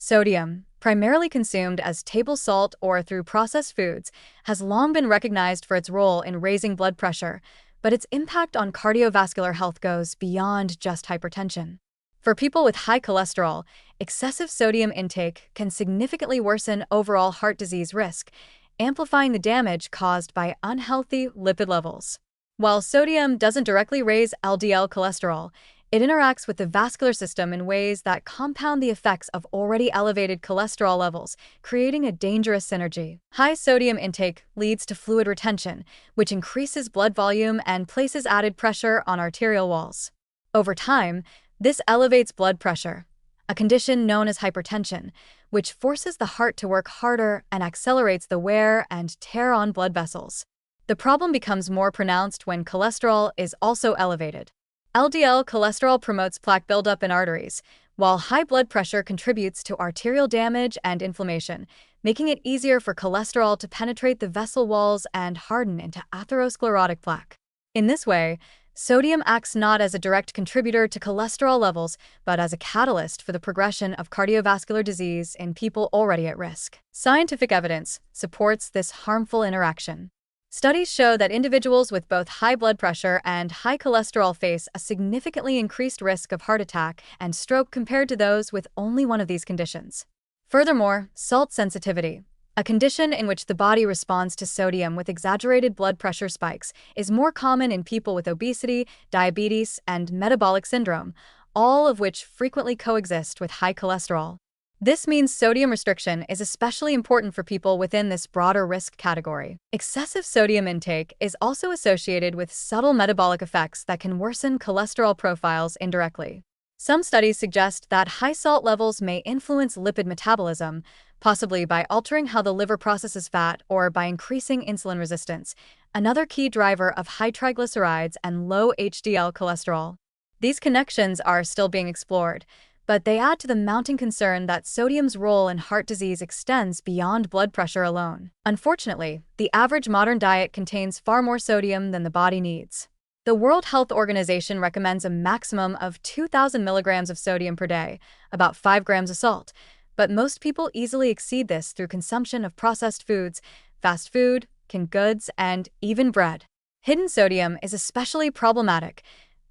Sodium, primarily consumed as table salt or through processed foods, has long been recognized for its role in raising blood pressure, but its impact on cardiovascular health goes beyond just hypertension. For people with high cholesterol, excessive sodium intake can significantly worsen overall heart disease risk, amplifying the damage caused by unhealthy lipid levels. While sodium doesn't directly raise LDL cholesterol, it interacts with the vascular system in ways that compound the effects of already elevated cholesterol levels, creating a dangerous synergy. High sodium intake leads to fluid retention, which increases blood volume and places added pressure on arterial walls. Over time, this elevates blood pressure, a condition known as hypertension, which forces the heart to work harder and accelerates the wear and tear on blood vessels. The problem becomes more pronounced when cholesterol is also elevated. LDL cholesterol promotes plaque buildup in arteries, while high blood pressure contributes to arterial damage and inflammation, making it easier for cholesterol to penetrate the vessel walls and harden into atherosclerotic plaque. In this way, sodium acts not as a direct contributor to cholesterol levels, but as a catalyst for the progression of cardiovascular disease in people already at risk. Scientific evidence supports this harmful interaction. Studies show that individuals with both high blood pressure and high cholesterol face a significantly increased risk of heart attack and stroke compared to those with only one of these conditions. Furthermore, salt sensitivity, a condition in which the body responds to sodium with exaggerated blood pressure spikes, is more common in people with obesity, diabetes, and metabolic syndrome, all of which frequently coexist with high cholesterol. This means sodium restriction is especially important for people within this broader risk category. Excessive sodium intake is also associated with subtle metabolic effects that can worsen cholesterol profiles indirectly. Some studies suggest that high salt levels may influence lipid metabolism, possibly by altering how the liver processes fat or by increasing insulin resistance, another key driver of high triglycerides and low HDL cholesterol. These connections are still being explored, but they add to the mounting concern that sodium's role in heart disease extends beyond blood pressure alone. Unfortunately, the average modern diet contains far more sodium than the body needs. The World Health Organization recommends a maximum of 2,000 milligrams of sodium per day, about 5 grams of salt, but most people easily exceed this through consumption of processed foods, fast food, canned goods, and even bread. Hidden sodium is especially problematic.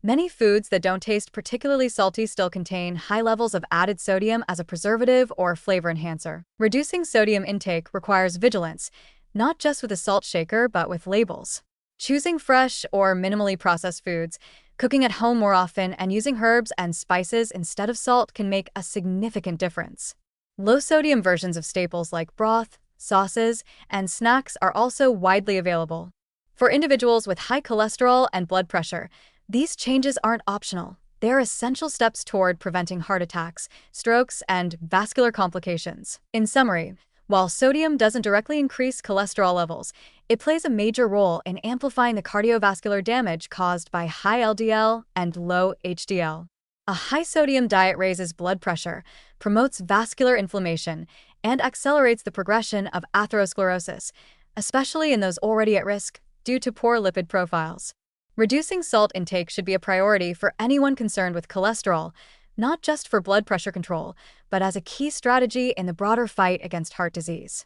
Many foods that don't taste particularly salty still contain high levels of added sodium as a preservative or flavor enhancer. Reducing sodium intake requires vigilance, not just with a salt shaker but with labels. Choosing fresh or minimally processed foods, cooking at home more often, and using herbs and spices instead of salt can make a significant difference. Low-sodium versions of staples like broth, sauces, and snacks are also widely available. For individuals with high cholesterol and blood pressure, these changes aren't optional. They're essential steps toward preventing heart attacks, strokes, and vascular complications. In summary, while sodium doesn't directly increase cholesterol levels, it plays a major role in amplifying the cardiovascular damage caused by high LDL and low HDL. A high-sodium diet raises blood pressure, promotes vascular inflammation, and accelerates the progression of atherosclerosis, especially in those already at risk due to poor lipid profiles. Reducing salt intake should be a priority for anyone concerned with cholesterol, not just for blood pressure control, but as a key strategy in the broader fight against heart disease.